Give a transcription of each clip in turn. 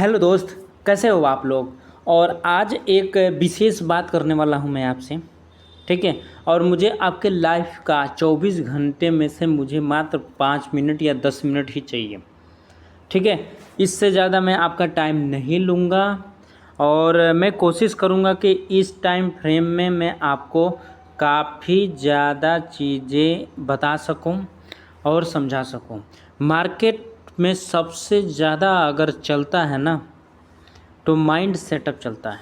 Hello दोस्त, कैसे हो आप लोग। और आज एक विशेष बात करने वाला हूं मैं आपसे। ठीक है। और मुझे आपके लाइफ का 24 घंटे में से मुझे मात्र 5 मिनट या 10 मिनट ही चाहिए। ठीक है। इससे ज़्यादा मैं आपका टाइम नहीं लूँगा। और मैं कोशिश करूँगा कि इस टाइम फ्रेम में मैं आपको काफ़ी ज़्यादा चीज़ें बता सकूँ और समझा सकूँ। मार्केट में सबसे ज़्यादा अगर चलता है ना, तो माइंड सेटअप चलता है।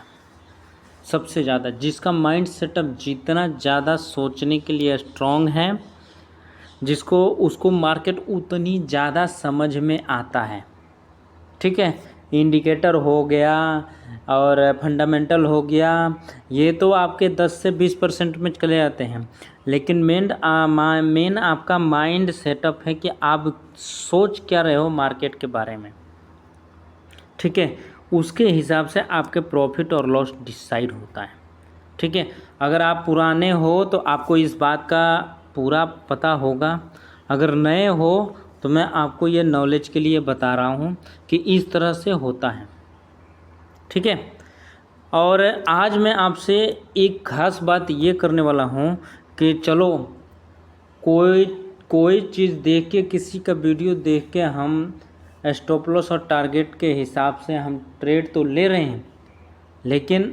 सबसे ज़्यादा जिसका माइंड सेटअप जितना ज़्यादा सोचने के लिए स्ट्रॉन्ग है, जिसको उसको मार्केट उतनी ज़्यादा समझ में आता है। ठीक है। इंडिकेटर हो गया और फंडामेंटल हो गया, ये तो आपके 10 से 20% में चले जाते हैं। लेकिन मेन आपका माइंड सेटअप है कि आप सोच क्या रहे हो मार्केट के बारे में। ठीक है। उसके हिसाब से आपके प्रॉफिट और लॉस डिसाइड होता है। ठीक है। अगर आप पुराने हो तो आपको इस बात का पूरा पता होगा। अगर नए हो तो मैं आपको ये नॉलेज के लिए बता रहा हूँ कि इस तरह से होता है। ठीक है। और आज मैं आपसे एक खास बात ये करने वाला हूँ कि चलो कोई कोई चीज़ देख के, किसी का वीडियो देख के हम स्टॉप लॉस और टारगेट के हिसाब से हम ट्रेड तो ले रहे हैं, लेकिन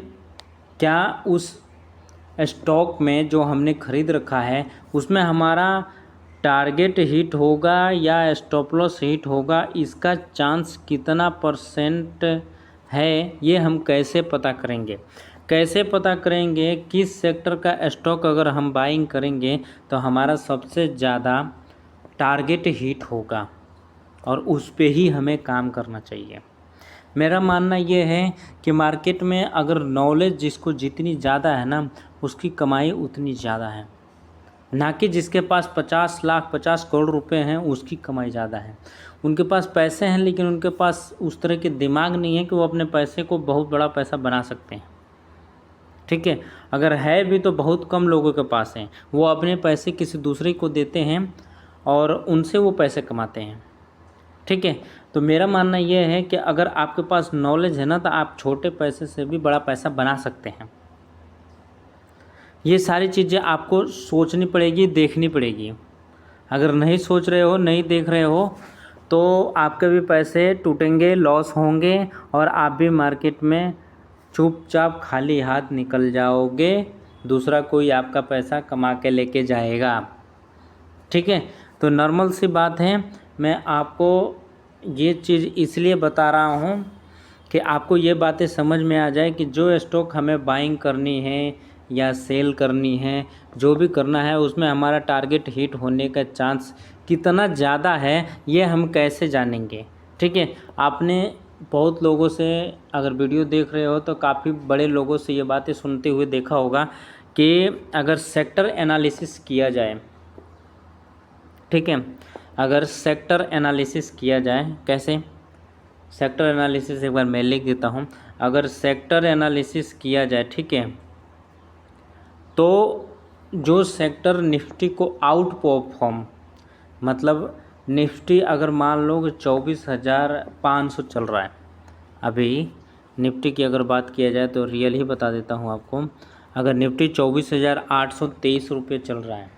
क्या उस स्टॉक में जो हमने ख़रीद रखा है उसमें हमारा टारगेट हिट होगा या स्टॉप लॉस हिट होगा, इसका चांस कितना परसेंट है, ये हम कैसे पता करेंगे। कैसे पता करेंगे किस सेक्टर का स्टॉक अगर हम बाइंग करेंगे तो हमारा सबसे ज़्यादा टारगेट हिट होगा, और उस पे ही हमें काम करना चाहिए। मेरा मानना ये है कि मार्केट में अगर नॉलेज जिसको जितनी ज़्यादा है ना, उसकी कमाई उतनी ज़्यादा है। ना कि जिसके पास 50 लाख 50 करोड़ रुपए हैं उसकी कमाई ज़्यादा है। उनके पास पैसे हैं लेकिन उनके पास उस तरह के दिमाग नहीं है कि वो अपने पैसे को बहुत बड़ा पैसा बना सकते हैं। ठीक है। अगर है भी तो बहुत कम लोगों के पास हैं। वो अपने पैसे किसी दूसरे को देते हैं और उनसे वो पैसे कमाते हैं। ठीक है। तो मेरा मानना यह है कि अगर आपके पास नॉलेज है ना, तो आप छोटे पैसे से भी बड़ा पैसा बना सकते हैं। ये सारी चीज़ें आपको सोचनी पड़ेगी, देखनी पड़ेगी। अगर नहीं सोच रहे हो, नहीं देख रहे हो, तो आपके भी पैसे टूटेंगे, लॉस होंगे, और आप भी मार्केट में चुपचाप खाली हाथ निकल जाओगे। दूसरा कोई आपका पैसा कमा के लेके जाएगा। ठीक है। तो नॉर्मल सी बात है। मैं आपको ये चीज़ इसलिए बता रहा हूँ कि आपको ये बातें समझ में आ जाए कि जो स्टॉक हमें बाइंग करनी है या सेल करनी है, जो भी करना है, उसमें हमारा टारगेट हिट होने का चांस कितना ज़्यादा है, ये हम कैसे जानेंगे। ठीक है। आपने बहुत लोगों से, अगर वीडियो देख रहे हो तो काफ़ी बड़े लोगों से ये बातें सुनते हुए देखा होगा कि अगर सेक्टर एनालिसिस किया जाए, ठीक है, अगर सेक्टर एनालिसिस किया जाए, कैसे सेक्टर एनालिसिस, एक बार मैं लिख देता हूँ। अगर सेक्टर एनालिसिस किया जाए, ठीक है, तो जो सेक्टर निफ्टी को आउट परफॉर्म, मतलब निफ्टी अगर मान लो कि 24,500 चल रहा है अभी, निफ्टी की अगर बात किया जाए तो रियल ही बता देता हूँ आपको। अगर निफ्टी 24,823 रुपये चल रहा है,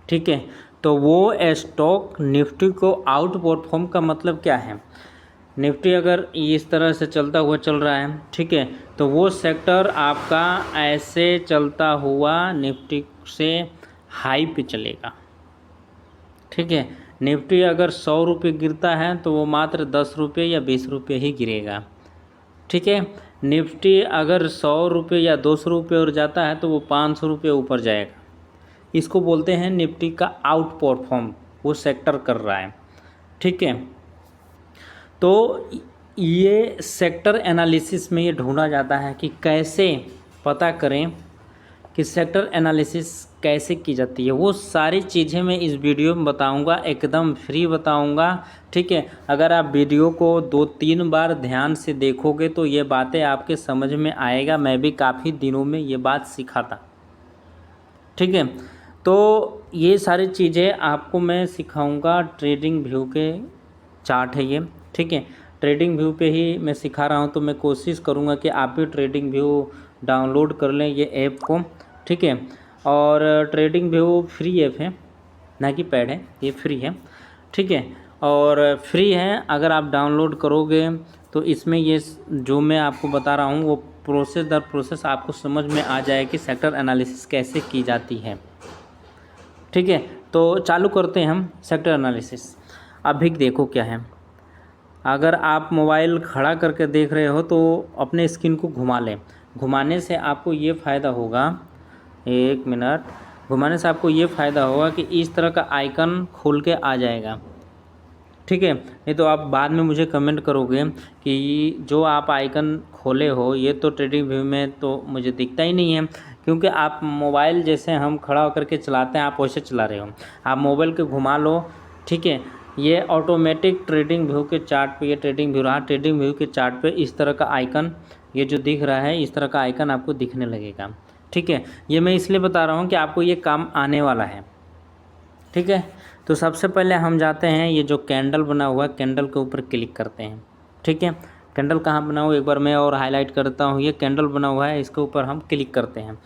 ठीक है, तो वो स्टॉक निफ्टी को आउट परफॉर्म का मतलब क्या है। निफ्टी अगर इस तरह से चलता हुआ चल रहा है, ठीक है, तो वो सेक्टर आपका ऐसे चलता हुआ निफ्टी से हाई पे चलेगा। ठीक है। निफ्टी अगर 100 रुपये गिरता है तो वो मात्र 10 रुपये या 20 रुपये ही गिरेगा। ठीक है। निफ्टी अगर 100 रुपये या 200 रुपये और जाता है तो वो 500 रुपये ऊपर जाएगा। इसको बोलते हैं निफ्टी का आउट परफॉर्म, वो सेक्टर कर रहा है। ठीक है। तो ये सेक्टर एनालिसिस में ये ढूंढा जाता है कि कैसे पता करें कि सेक्टर एनालिसिस कैसे की जाती है। वो सारी चीज़ें मैं इस वीडियो में बताऊंगा, एकदम फ्री बताऊंगा। ठीक है। अगर आप वीडियो को 2-3 बार ध्यान से देखोगे तो ये बातें आपके समझ में आएगा। मैं भी काफ़ी दिनों में ये बात सीखा था। ठीक है। तो ये सारी चीज़ें आपको मैं सिखाऊंगा। ट्रेडिंग व्यू के चार्ट है ये। ठीक है। ट्रेडिंग व्यू पे ही मैं सिखा रहा हूँ, तो मैं कोशिश करूँगा कि आप भी ट्रेडिंग व्यू डाउनलोड कर लें ये ऐप को, ठीक है। और ट्रेडिंग व्यू फ्री ऐप है, ना कि पेड है, ये फ्री है, ठीक है। और फ्री है, अगर आप डाउनलोड करोगे तो इसमें ये जो मैं आपको बता रहा हूँ वो प्रोसेस दर प्रोसेस आपको समझ में आ जाए कि सेक्टर एनालिसिस कैसे की जाती है, ठीक है। तो चालू करते हैं हम सेक्टर एनालिसिस। अभी देखो क्या है, अगर आप मोबाइल खड़ा करके देख रहे हो तो अपने स्क्रीन को घुमा लें। घुमाने से आपको ये फ़ायदा होगा, 1 मिनट, घुमाने से आपको ये फ़ायदा होगा कि इस तरह का आइकन खुल के आ जाएगा, ठीक है। नहीं तो आप बाद में मुझे कमेंट करोगे कि जो आप आइकन खोले हो ये तो ट्रेडिंग व्यू में तो मुझे दिखता ही नहीं है, क्योंकि आप मोबाइल जैसे हम खड़ा होकर के चलाते हैं आप वैसे चला रहे हो। आप मोबाइल के घुमा लो, ठीक है। ये ऑटोमेटिक ट्रेडिंग व्यू के चार्ट पे, ये ट्रेडिंग व्यू रहा, ट्रेडिंग व्यू के चार्ट पे इस तरह का आइकन, ये जो दिख रहा है इस तरह का आइकन आपको दिखने लगेगा, ठीक है। ये मैं इसलिए बता रहा हूँ कि आपको ये काम आने वाला है, ठीक है। तो सबसे पहले हम जाते हैं, ये जो कैंडल बना हुआ है कैंडल के ऊपर क्लिक करते हैं, ठीक है। कैंडल कहाँ बना हुआ है एक बार मैं और हाईलाइट करता हूँ, ये कैंडल बना हुआ है, इसके ऊपर हम क्लिक करते हैं।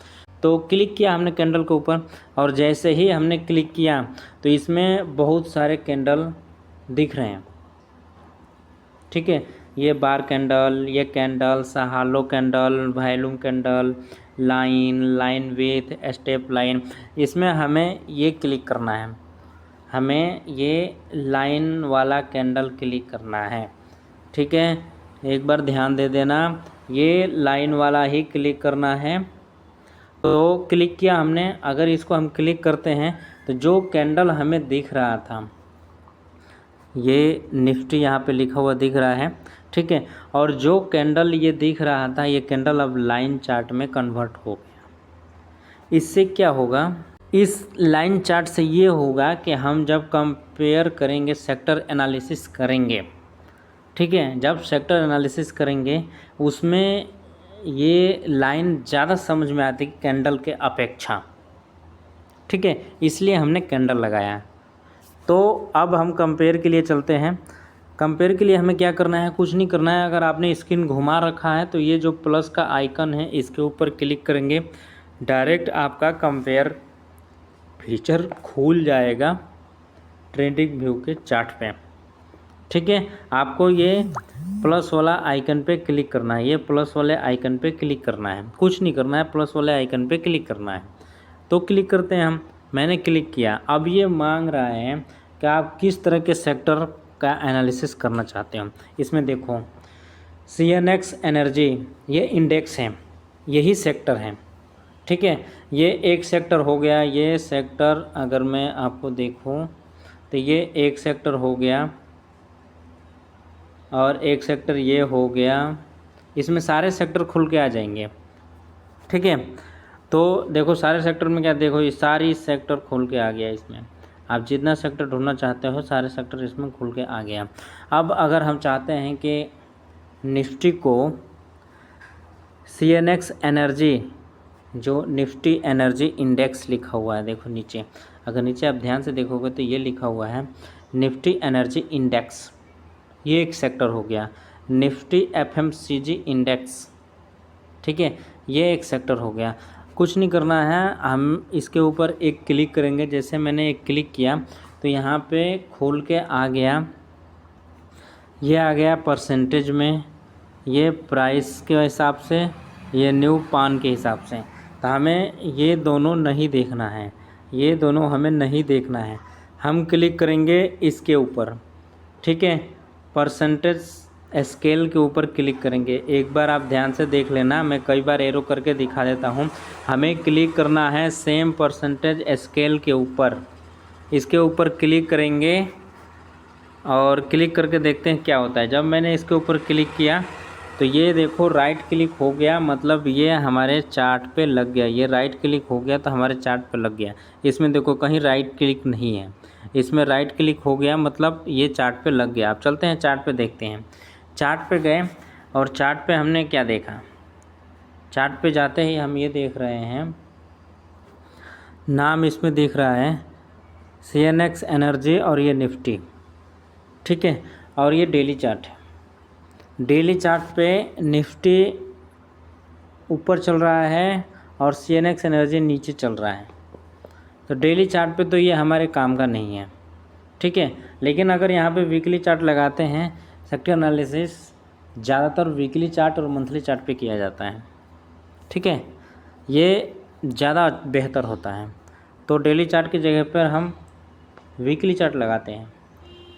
तो क्लिक किया हमने कैंडल के ऊपर, और जैसे ही हमने क्लिक किया तो इसमें बहुत सारे कैंडल दिख रहे हैं, ठीक है। ये बार कैंडल, ये candles, hello candle, volume candle, line with, step line, इसमें हमें ये क्लिक करना है, हमें ये लाइन वाला कैंडल क्लिक करना है, ठीक है। एक बार ध्यान दे देना, ये लाइन वाला ही क्लिक करना है। तो क्लिक किया हमने, अगर इसको हम क्लिक करते हैं तो जो कैंडल हमें दिख रहा था, ये निफ्टी यहाँ पे लिखा हुआ दिख रहा है, ठीक है। और जो कैंडल ये दिख रहा था ये कैंडल अब लाइन चार्ट में कन्वर्ट हो गया। इससे क्या होगा, इस लाइन चार्ट से ये होगा कि हम जब कंपेयर करेंगे, सेक्टर एनालिसिस करेंगे, ठीक है, जब सेक्टर एनालिसिस करेंगे उसमें ये लाइन ज़्यादा समझ में आती है कैंडल के अपेक्षा, ठीक है। इसलिए हमने कैंडल लगाया। तो अब हम कंपेयर के लिए चलते हैं। कंपेयर के लिए हमें क्या करना है, कुछ नहीं करना है। अगर आपने स्क्रीन घुमा रखा है तो ये जो प्लस का आइकन है इसके ऊपर क्लिक करेंगे, डायरेक्ट आपका कंपेयर फीचर खुल जाएगा ट्रेडिंग व्यू के चार्ट पे, ठीक है। आपको ये प्लस वाला आइकन पे क्लिक करना है, ये प्लस वाले आइकन पे क्लिक करना है, कुछ नहीं करना है, प्लस वाले आइकन पे क्लिक करना है। तो क्लिक करते हैं हम, मैंने क्लिक किया। अब ये मांग रहा है कि आप किस तरह के सेक्टर का एनालिसिस करना चाहते हो। इसमें देखो CNX एनर्जी, ये इंडेक्स है, यही सेक्टर है, ठीक है। ये एक सेक्टर हो गया, ये सेक्टर अगर मैं आपको देखूं तो ये एक सेक्टर हो गया, और एक सेक्टर ये हो गया, इसमें सारे सेक्टर खुल के आ जाएंगे, ठीक है। तो देखो सारे सेक्टर में क्या, देखो ये सारी सेक्टर खुल के आ गया, इसमें आप जितना सेक्टर ढूंढना चाहते हो सारे सेक्टर इसमें खुल के आ गया। अब अगर हम चाहते हैं कि निफ्टी को CNX एनर्जी, जो निफ्टी एनर्जी इंडेक्स लिखा हुआ है, देखो नीचे, अगर नीचे आप ध्यान से देखोगे तो ये लिखा हुआ है निफ्टी एनर्जी इंडेक्स, ये एक सेक्टर हो गया। निफ्टी FMCG इंडेक्स, ठीक है, ये एक सेक्टर हो गया। कुछ नहीं करना है, हम इसके ऊपर एक क्लिक करेंगे। जैसे मैंने एक क्लिक किया तो यहाँ पे खोल के आ गया, ये आ गया परसेंटेज में, ये प्राइस के हिसाब से, ये न्यू पान के हिसाब से। तो हमें ये दोनों नहीं देखना है, ये दोनों हमें नहीं देखना है। हम क्लिक करेंगे इसके ऊपर, ठीक है, परसेंटेज स्केल के ऊपर क्लिक करेंगे। एक बार आप ध्यान से देख लेना, मैं कई बार एरो करके दिखा देता हूँ। हमें क्लिक करना है सेम परसेंटेज स्केल के ऊपर, इसके ऊपर क्लिक करेंगे और क्लिक करके देखते हैं क्या होता है। जब मैंने इसके ऊपर क्लिक किया तो ये देखो राइट क्लिक हो गया, मतलब ये हमारे चार्ट पे लग गया। ये राइट क्लिक हो गया तो हमारे चार्ट पे लग गया। इसमें देखो कहीं राइट क्लिक नहीं है, इसमें राइट क्लिक हो गया मतलब ये चार्ट पे लग गया। अब चलते हैं चार्ट पे देखते हैं। चार्ट पे गए और चार्ट पे हमने क्या देखा, चार्ट पे जाते ही हम ये देख रहे हैं, नाम इसमें दिख रहा है CNX एनर्जी और ये निफ्टी, ठीक है, और ये डेली चार्ट है। डेली चार्ट पे निफ्टी ऊपर चल रहा है और CNX एनर्जी नीचे चल रहा है। तो डेली चार्ट पे तो ये हमारे काम का नहीं है, ठीक है। लेकिन अगर यहाँ पे वीकली चार्ट लगाते हैं, सेक्टर एनालिसिस ज़्यादातर वीकली चार्ट और मंथली चार्ट पे किया जाता है, ठीक है। ये ज़्यादा बेहतर होता है। तो डेली चार्ट की जगह पर हम वीकली चार्ट लगाते हैं।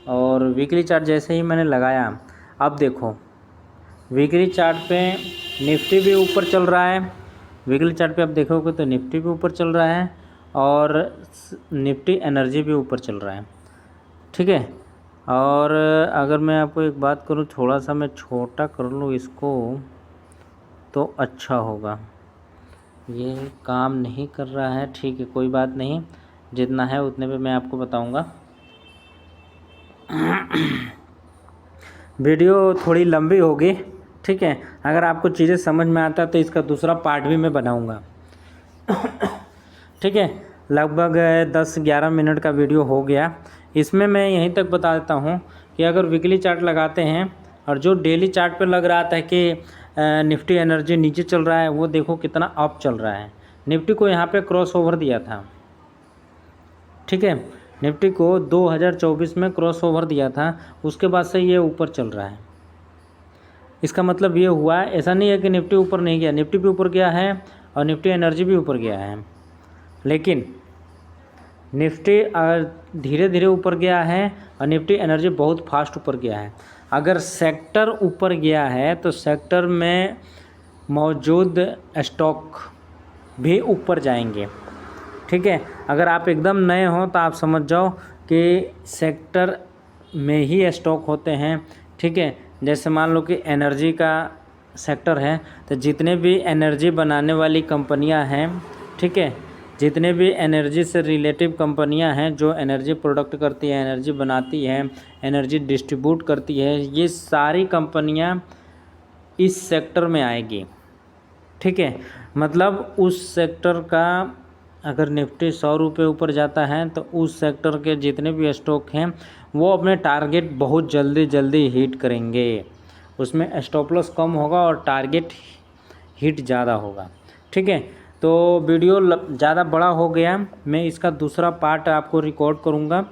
और वीकली चार्ट जैसे ही मैंने लगाया, अब देखो वीकली चार्ट पे निफ्टी भी ऊपर चल रहा है। वीकली चार्ट पे आप देखोगे तो निफ्टी भी ऊपर चल रहा है और निफ्टी एनर्जी भी ऊपर चल रहा है, ठीक है। और अगर मैं आपको एक बात करूँ, थोड़ा सा मैं छोटा कर लूँ इसको तो अच्छा होगा। ये काम नहीं कर रहा है, ठीक है, कोई बात नहीं, जितना है उतने पे मैं आपको बताऊंगा। वीडियो थोड़ी लंबी होगी, ठीक है। अगर आपको चीज़ें समझ में आता है तो इसका दूसरा पार्ट भी मैं बनाऊंगा, ठीक है। लगभग 10-11 मिनट का वीडियो हो गया। इसमें मैं यहीं तक बता देता हूँ कि अगर वीकली चार्ट लगाते हैं और जो डेली चार्ट पे लग रहा था कि निफ्टी एनर्जी नीचे चल रहा है, वो देखो कितना अप चल रहा है। निफ्टी को यहाँ पे क्रॉस ओवर दिया था, ठीक है। निफ्टी को 2024 में क्रॉस ओवर दिया था, उसके बाद से ये ऊपर चल रहा है। इसका मतलब ये हुआ, ऐसा नहीं है कि निफ्टी ऊपर नहीं गया, निफ्टी भी ऊपर गया है और निफ्टी एनर्जी भी ऊपर गया है। लेकिन निफ्टी धीरे धीरे ऊपर गया है और निफ्टी एनर्जी बहुत फास्ट ऊपर गया है। अगर सेक्टर ऊपर गया है तो सेक्टर में मौजूद स्टॉक भी ऊपर जाएंगे, ठीक है। अगर आप एकदम नए हो तो आप समझ जाओ कि सेक्टर में ही स्टॉक होते हैं, ठीक है। जैसे मान लो कि एनर्जी का सेक्टर है तो जितने भी एनर्जी बनाने वाली कंपनियां हैं, ठीक है, जितने भी एनर्जी से रिलेटिव कंपनियां हैं जो एनर्जी प्रोडक्ट करती है, एनर्जी बनाती है, एनर्जी डिस्ट्रीब्यूट करती है, ये सारी कंपनियां इस सेक्टर में आएगी, ठीक है। मतलब उस सेक्टर का अगर निफ्टी 100 रुपये ऊपर जाता है तो उस सेक्टर के जितने भी स्टॉक हैं वो अपने टारगेट बहुत जल्दी हिट करेंगे। उसमें स्टॉप लॉस कम होगा और टारगेट हिट ज़्यादा होगा, ठीक है। तो वीडियो ज़्यादा बड़ा हो गया, मैं इसका दूसरा पार्ट आपको रिकॉर्ड करूँगा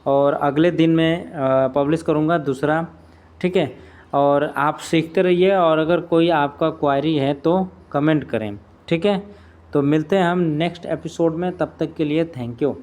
और अगले दिन में पब्लिश करूँगा दूसरा, ठीक है। और आप सीखते रहिए और अगर कोई आपका क्वेरी है तो कमेंट करें, ठीक है। तो मिलते हैं हम नेक्स्ट एपिसोड में, तब तक के लिए थैंक यू।